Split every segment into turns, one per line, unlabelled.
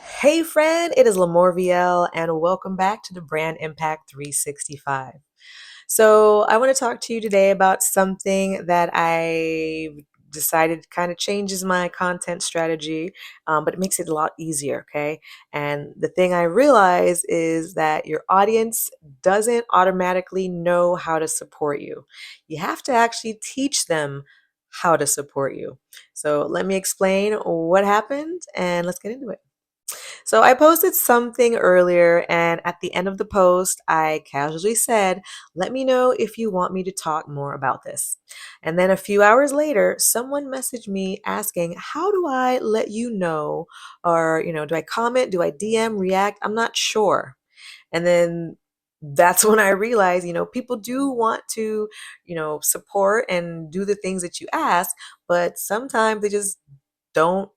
Hey, friend, it is LaMorvielle, and welcome back to the Brand Impact 365. So, I want to talk to you today about something that I decided kind of changes my content strategy, but it makes it a lot easier, okay? And the thing I realize is that your audience doesn't automatically know how to support you. You have to actually teach them how to support you. So, let me explain what happened and let's get into it. So I posted something earlier, and at the end of the post, I casually said, "Let me know if you want me to talk more about this." And then a few hours later, someone messaged me asking, "How do I let you know? Or, do I comment? Do I DM, react? I'm not sure." And then that's when I realized, people do want to, support and do the things that you ask, but sometimes they just don't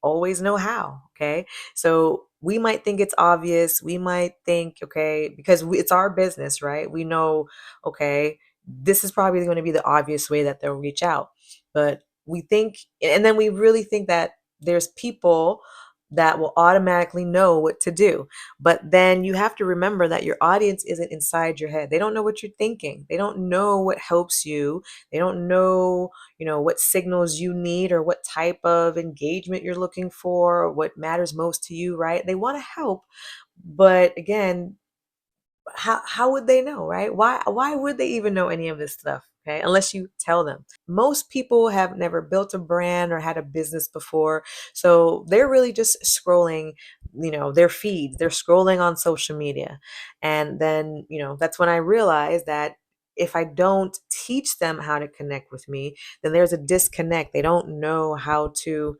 always know how. Okay. So we might think it's obvious. We might think, okay, because it's our business, right? We know, okay, this is probably going to be the obvious way that they'll reach out. But we think, and then we really think that there's people that will automatically know what to do. But then you have to remember that your audience isn't inside your head. They don't know what you're thinking. They don't know what helps you. They don't know what signals you need or what type of engagement you're looking for, or what matters most to you, right? They want to help, but again, how would they know, right? Why would they even know any of this stuff? Okay, unless you tell them. Most people have never built a brand or had a business before, so they're really just scrolling, their feeds. They're scrolling on social media, and then that's when I realized that if I don't teach them how to connect with me, then there's a disconnect. They don't know how to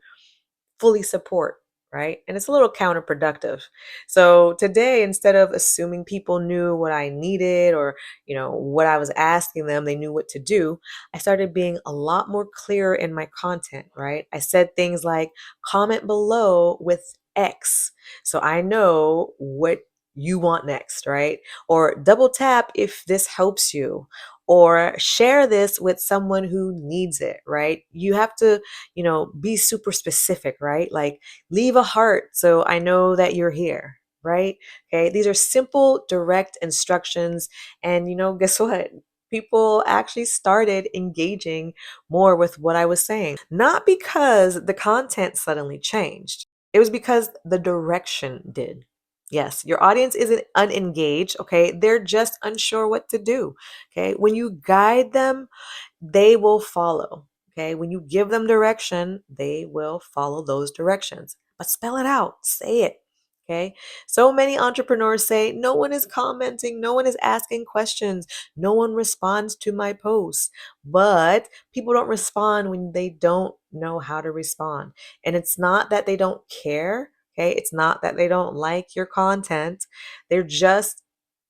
fully support, right? And it's a little counterproductive. So today, instead of assuming people knew what I needed or, what I was asking them, they knew what to do, I started being a lot more clear in my content, right? I said things like comment below with X. So I know what you want next, right? Or double tap if this helps you, or share this with someone who needs it, right? You have to be super specific, right? Like leave a heart so I know that you're here, right? Okay. These are simple, direct instructions. And guess what? People actually started engaging more with what I was saying. Not because the content suddenly changed, it was because the direction did. Yes, your audience isn't unengaged, okay? They're just unsure what to do, okay? When you guide them, they will follow. Okay. When you give them direction, they will follow those directions. But spell it out, say it. Okay. So many entrepreneurs say, no one is commenting, no one is asking questions, no one responds to my posts. But people don't respond when they don't know how to respond. And it's not that they don't care. Okay. It's not that they don't like your content. They just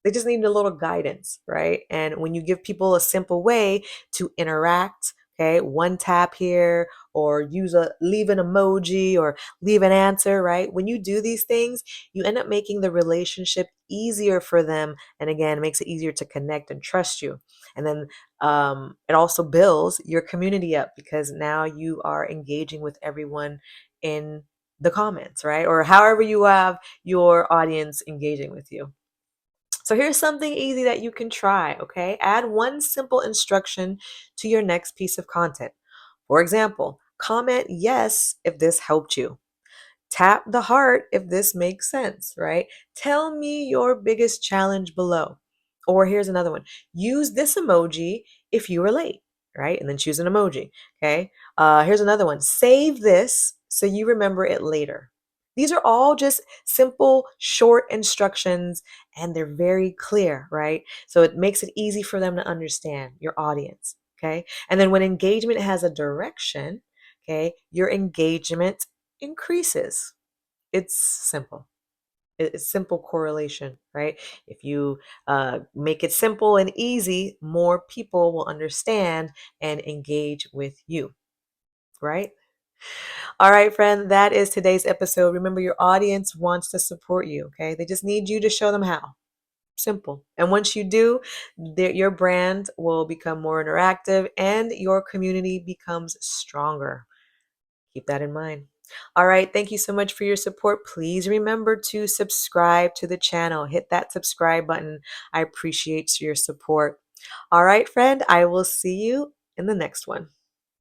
need a little guidance, right? And when you give people a simple way to interact, okay, one tap here, or leave an emoji or leave an answer, right? When you do these things, you end up making the relationship easier for them. And again, it makes it easier to connect and trust you. And then it also builds your community up because now you are engaging with everyone in the comments, right? Or however you have your audience engaging with you. So here's something easy that you can try, okay? Add one simple instruction to your next piece of content. For example, comment yes if this helped you. Tap the heart if this makes sense, right? Tell me your biggest challenge below. Or here's another one. Use this emoji if you were late, right? And then choose an emoji, okay? Here's another one. Save this so you remember it later. These are all just simple, short instructions, and they're very clear, right? So it makes it easy for them to understand your audience, okay? And then when engagement has a direction, okay, your engagement increases. It's simple. It's simple correlation, right? If you make it simple and easy, more people will understand and engage with you, right? All right, friend, that is today's episode. Remember, your audience wants to support you, okay? They just need you to show them how. Simple. And once you do, your brand will become more interactive and your community becomes stronger. Keep that in mind. All right, thank you so much for your support. Please remember to subscribe to the channel. Hit that subscribe button. I appreciate your support. All right, friend, I will see you in the next one.